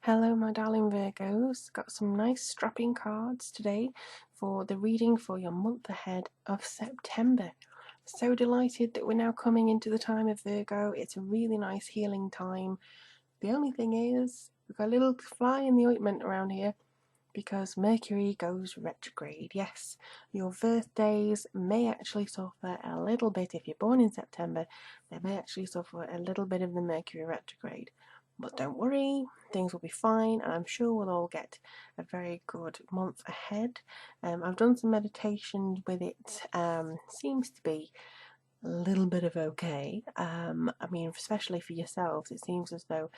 Hello, my darling Virgos. Got some nice strapping cards today for the reading for your month ahead of September. So delighted that we're now coming into the time of Virgo. It's a really nice healing time. The only thing is, we've got a little fly in the ointment around here because Mercury goes retrograde. Yes, your birthdays may actually suffer a little bit. If you're born in September, they may actually suffer a little bit of the Mercury retrograde. But don't worry, things will be fine, and I'm sure we'll all get a very good month ahead. I've done some meditation with it. Seems to be a little bit of okay. I mean, especially for yourselves, it seems as though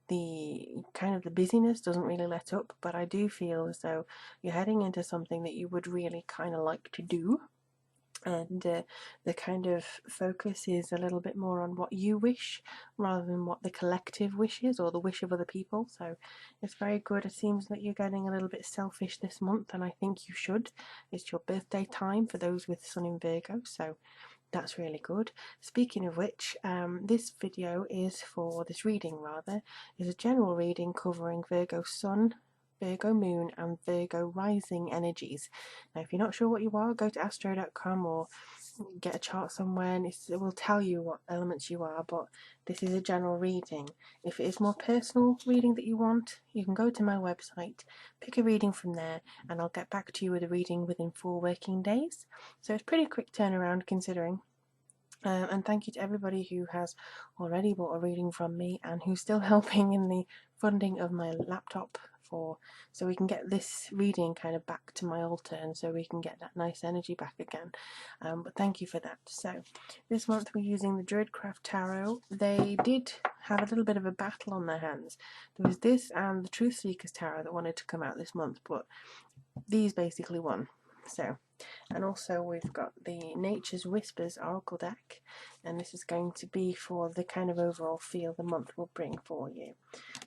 the busyness doesn't really let up, but I do feel as though you're heading into something that you would really kind of like to do, and the kind of focus is a little bit more on what you wish rather than what the collective wishes or the wish of other people. So it's very good. It seems that you're getting a little bit selfish this month, and I think you should. It's your birthday time for those with Sun in Virgo, so that's really good. Speaking of which, this reading is a general reading covering Virgo Sun, Virgo Moon, and Virgo Rising energies. Now, if you're not sure what you are, go to astro.com or get a chart somewhere, and it will tell you what elements you are, but this is a general reading. If it is more personal reading that you want, you can go to my website, pick a reading from there, and I'll get back to you with a reading within 4 working days. So it's pretty quick turnaround considering. And thank you to everybody who has already bought a reading from me and who's still helping in the funding of my laptop so we can get this reading kind of back to my altar, and so we can get that nice energy back again. But thank you for that. So this month we're using the Druidcraft Tarot. They did have a little bit of a battle on their hands. There was this and the Truth Seekers Tarot that wanted to come out this month, but these basically won. So, and also we've got the Nature's Whispers Oracle deck, and this is going to be for the kind of overall feel the month will bring for you.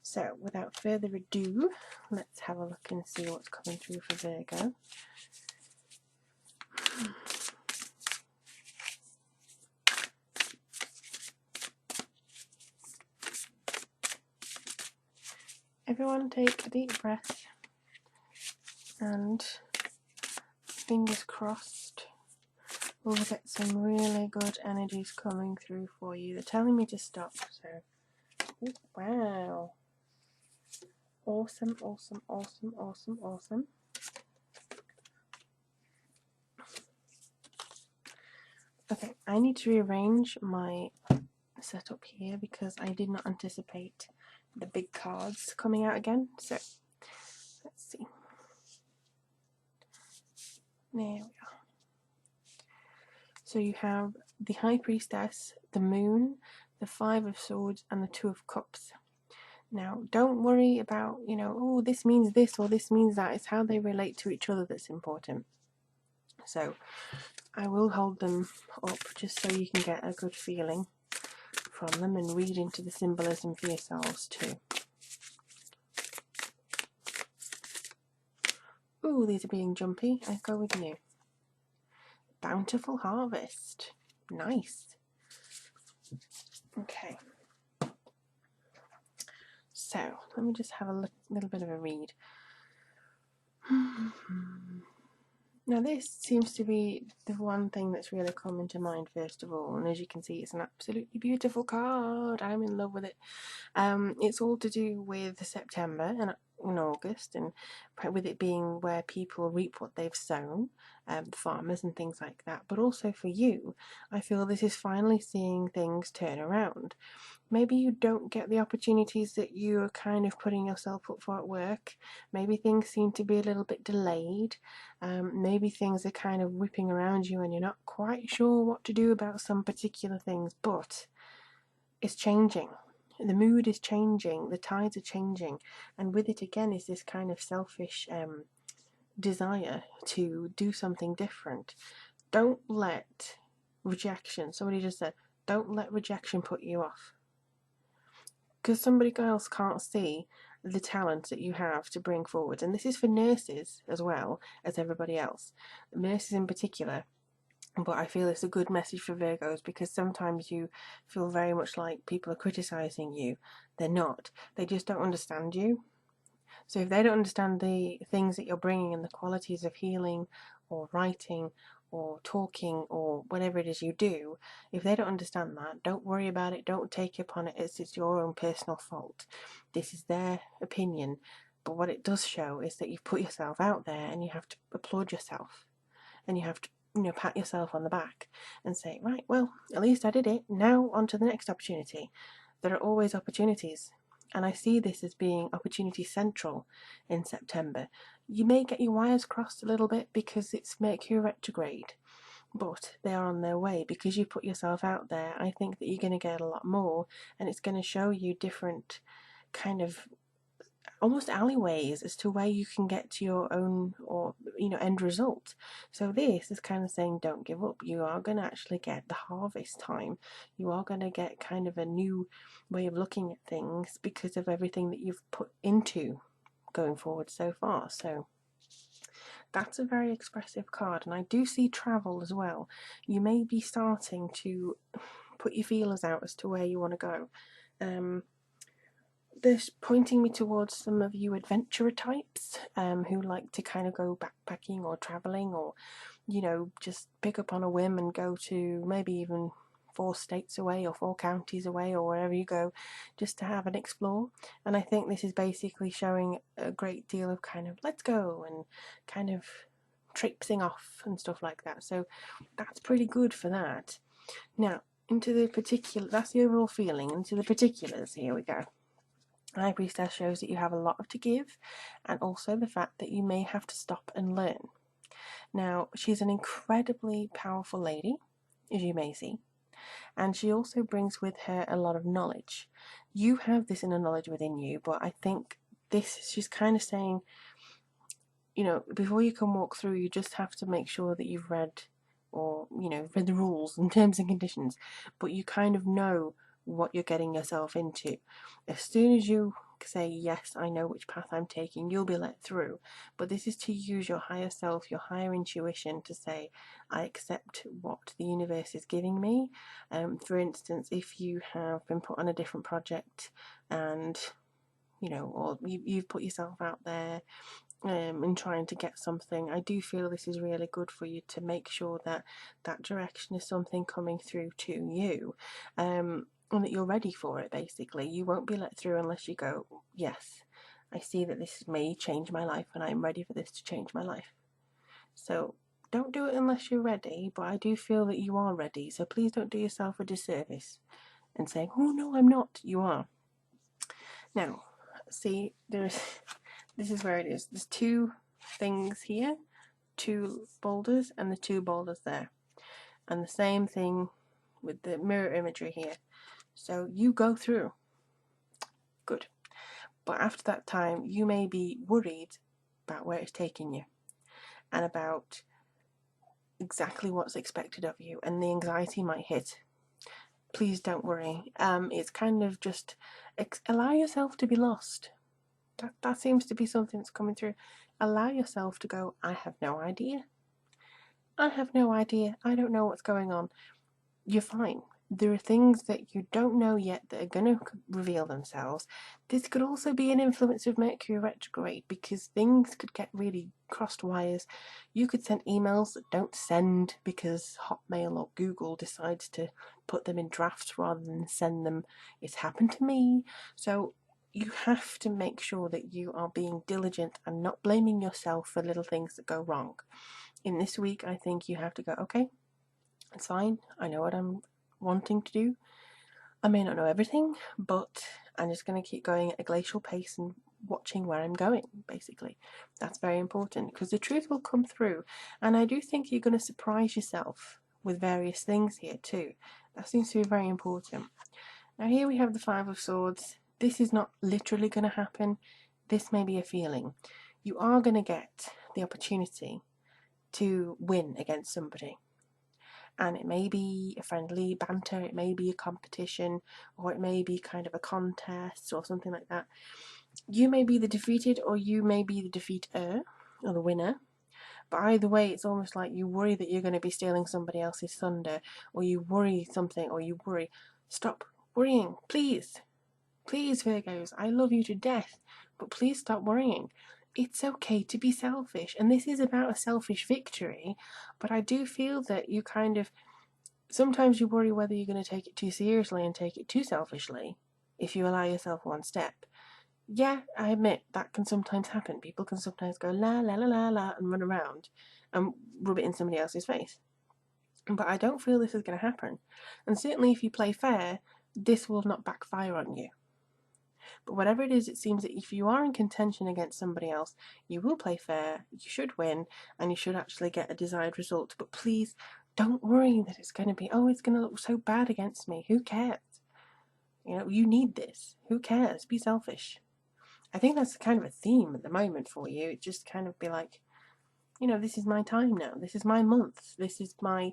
So without further ado, let's have a look and see what's coming through for Virgo. Everyone take a deep breath, and fingers crossed we'll get some really good energies coming through for you. They're telling me to stop, so ooh, wow. Awesome, awesome, awesome, awesome, awesome. Okay, I need to rearrange my setup here because I did not anticipate the big cards coming out again. So, let's see. There we are. So you have the High Priestess, the Moon, the Five of Swords, and the Two of Cups. Now, don't worry about, oh, this means this or this means that. It's how they relate to each other that's important. So, I will hold them up just so you can get a good feeling from them and read into the symbolism for yourselves too. Ooh, these are being jumpy. I go with you. Bountiful Harvest. Nice. Okay. So, let me just have a little bit of a read. Now, this seems to be the one thing that's really coming to mind first of all, and as you can see, it's an absolutely beautiful card. I'm in love with it. It's all to do with September and in August, and with it being where people reap what they've sown, farmers and things like that. But also for you, I feel this is finally seeing things turn around. Maybe you don't get the opportunities that you're kind of putting yourself up for at work. Maybe things seem to be a little bit delayed. Maybe things are kind of whipping around you and you're not quite sure what to do about some particular things, but it's changing. The mood is changing, the tides are changing, and with it again is this kind of selfish desire to do something different. Don't let rejection, somebody just said, don't let rejection put you off. Because somebody else can't see the talent that you have to bring forward. And this is for nurses as well as everybody else. Nurses in particular. But I feel it's a good message for Virgos, because sometimes you feel very much like people are criticising you. They're not. They just don't understand you. So if they don't understand the things that you're bringing and the qualities of healing or writing or talking or whatever it is you do, if they don't understand that, don't worry about it, don't take it upon it as it's your own personal fault. This is their opinion, but what it does show is that you've put yourself out there, and you have to applaud yourself, and you have to, pat yourself on the back and say, right, well, at least I did it, now on to the next opportunity. There are always opportunities, and I see this as being opportunity central in September. You may get your wires crossed a little bit because it's Mercury retrograde, but they are on their way because you put yourself out there. I think that you're going to get a lot more, and it's going to show you different kind of almost alleyways as to where you can get to your own, or end result. So this is kind of saying, don't give up. You are going to actually get the harvest time. You are going to get kind of a new way of looking at things because of everything that you've put into going forward so far. So that's a very expressive card, and I do see travel as well. You may be starting to put your feelers out as to where you want to go. This pointing me towards some of you adventurer types who like to kind of go backpacking or travelling, or just pick up on a whim and go to maybe even 4 states away or 4 counties away or wherever you go, just to have an explore. And I think this is basically showing a great deal of kind of let's go and kind of traipsing off and stuff like that. So that's pretty good for that. Now into the particular, that's the overall feeling. Into the particulars, here we go. High Priestess shows that you have a lot to give, and also the fact that you may have to stop and learn. Now, she's an incredibly powerful lady, as you may see, and she also brings with her a lot of knowledge. You have this inner knowledge within you, but I think she's kind of saying, before you can walk through, you just have to make sure that you've read, or, read the rules and terms and conditions, but you kind of know what you're getting yourself into. As soon as you say, yes, I know which path I'm taking, you'll be let through. But this is to use your higher self, your higher intuition to say, I accept what the universe is giving me. For instance, if you have been put on a different project and, or you've put yourself out there in trying to get something, I do feel this is really good for you to make sure that that direction is something coming through to you, and that you're ready for it. Basically, you won't be let through unless you go, yes, I see that this may change my life and I'm ready for this to change my life. So don't do it unless you're ready, but I do feel that you are ready, so please don't do yourself a disservice and saying, oh no, I'm not. You are. Now, see, this is where it is. There's 2 things here, 2 boulders, and the 2 boulders there. And the same thing with the mirror imagery here. So you go through. Good. But after that time, you may be worried about where it's taking you and about exactly what's expected of you, and the anxiety might hit. Please don't worry. It's kind of just allow yourself to be lost. That seems to be something that's coming through. Allow yourself to go, I have no idea. I have no idea. I don't know what's going on. You're fine. There are things that you don't know yet that are going to reveal themselves. This could also be an influence of Mercury retrograde, because things could get really crossed wires. You could send emails that don't send because Hotmail or Google decides to put them in drafts rather than send them. It's happened to me. So you have to make sure that you are being diligent and not blaming yourself for little things that go wrong. In this week, I think you have to go, okay, it's fine. I know what I'm wanting to do. I may not know everything, but I'm just going to keep going at a glacial pace and watching where I'm going, basically. That's very important, because the truth will come through. And I do think you're going to surprise yourself with various things here too. That seems to be very important. Now here we have the 5 of Swords. This is not literally going to happen. This may be a feeling. You are going to get the opportunity to win against somebody. And it may be a friendly banter, it may be a competition, or it may be kind of a contest or something like that. You may be the defeated, or you may be the defeater, or the winner. But either way, it's almost like you worry that you're going to be stealing somebody else's thunder, or you worry something, or you worry. Stop worrying, please. Please, Virgos, I love you to death, but please stop worrying. It's okay to be selfish, and this is about a selfish victory, but I do feel that you kind of sometimes you worry whether you're going to take it too seriously and take it too selfishly if you allow yourself one step. Yeah, I admit that can sometimes happen. People can sometimes go la la la la la and run around and rub it in somebody else's face. But I don't feel this is going to happen. And certainly if you play fair, this will not backfire on you. But whatever it is, it seems that if you are in contention against somebody else, you will play fair, you should win, and you should actually get a desired result. But please don't worry that it's going to be, oh, it's going to look so bad against me. Who cares? You know, you need this. Who cares? Be selfish. I think that's kind of a theme at the moment for you. It just kind of be like, you know, this is my time now. This is my month. This is my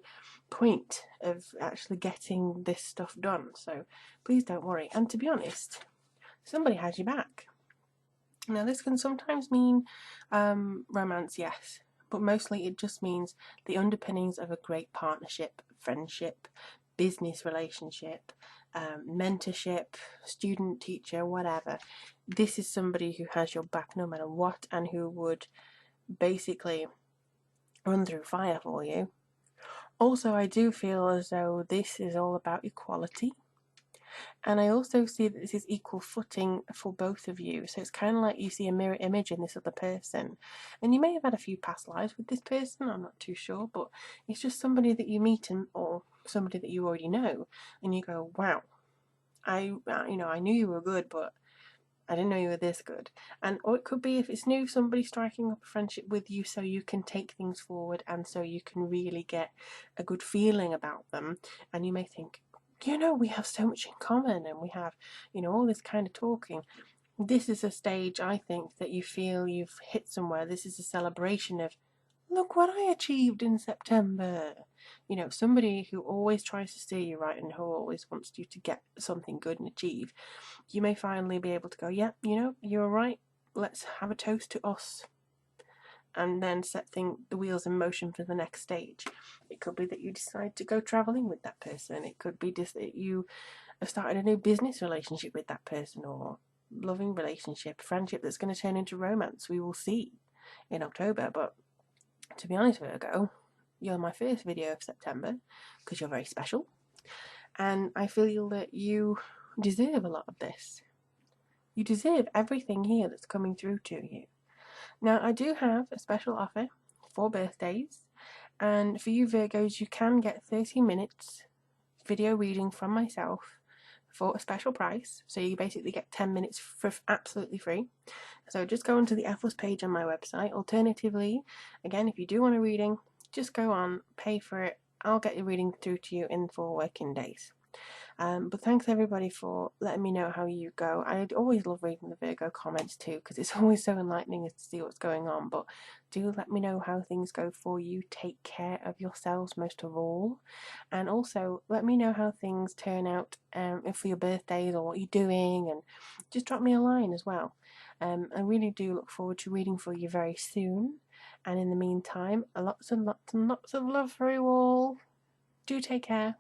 point of actually getting this stuff done. So please don't worry. And to be honest, somebody has your back. Now, this can sometimes mean romance, yes, but mostly it just means the underpinnings of a great partnership, friendship, business relationship, mentorship, student, teacher, whatever. This is somebody who has your back no matter what and who would basically run through fire for you. Also, I do feel as though this is all about equality. And I also see that this is equal footing for both of you. So it's kind of like you see a mirror image in this other person. And you may have had a few past lives with this person, I'm not too sure, but it's just somebody that you meet or somebody that you already know. And you go, wow, I knew you were good, but I didn't know you were this good. And or it could be, if it's new, somebody striking up a friendship with you so you can take things forward and so you can really get a good feeling about them. And you may think, you know, we have so much in common and we have, you know, all this kind of talking. This is a stage, I think, that you feel you've hit somewhere. This is a celebration of, look what I achieved in September. You know, somebody who always tries to steer you right and who always wants you to get something good and achieve. You may finally be able to go, yeah, you know, you're right. Let's have a toast to us. And then set the wheels in motion for the next stage. It could be that you decide to go travelling with that person. It could be just that you have started a new business relationship with that person, or loving relationship, friendship that's going to turn into romance. We will see in October. But to be honest, Virgo, you're my first video of September because you're very special. And I feel that you deserve a lot of this. You deserve everything here that's coming through to you. Now, I do have a special offer for birthdays, and for you Virgos, you can get 30 minutes video reading from myself for a special price. So you basically get 10 minutes for absolutely free. So just go onto the Atlas page on my website. Alternatively, again, if you do want a reading, just go on, pay for it. I'll get your reading through to you in 4 working days. But thanks everybody for letting me know how you go. I always love reading the Virgo comments too, because it's always so enlightening to see what's going on. But do let me know how things go for you. Take care of yourselves most of all, and also let me know how things turn out for your birthdays or what you're doing, and just drop me a line as well. I really do look forward to reading for you very soon. And in the meantime, lots and lots and lots of love for you all. Do take care.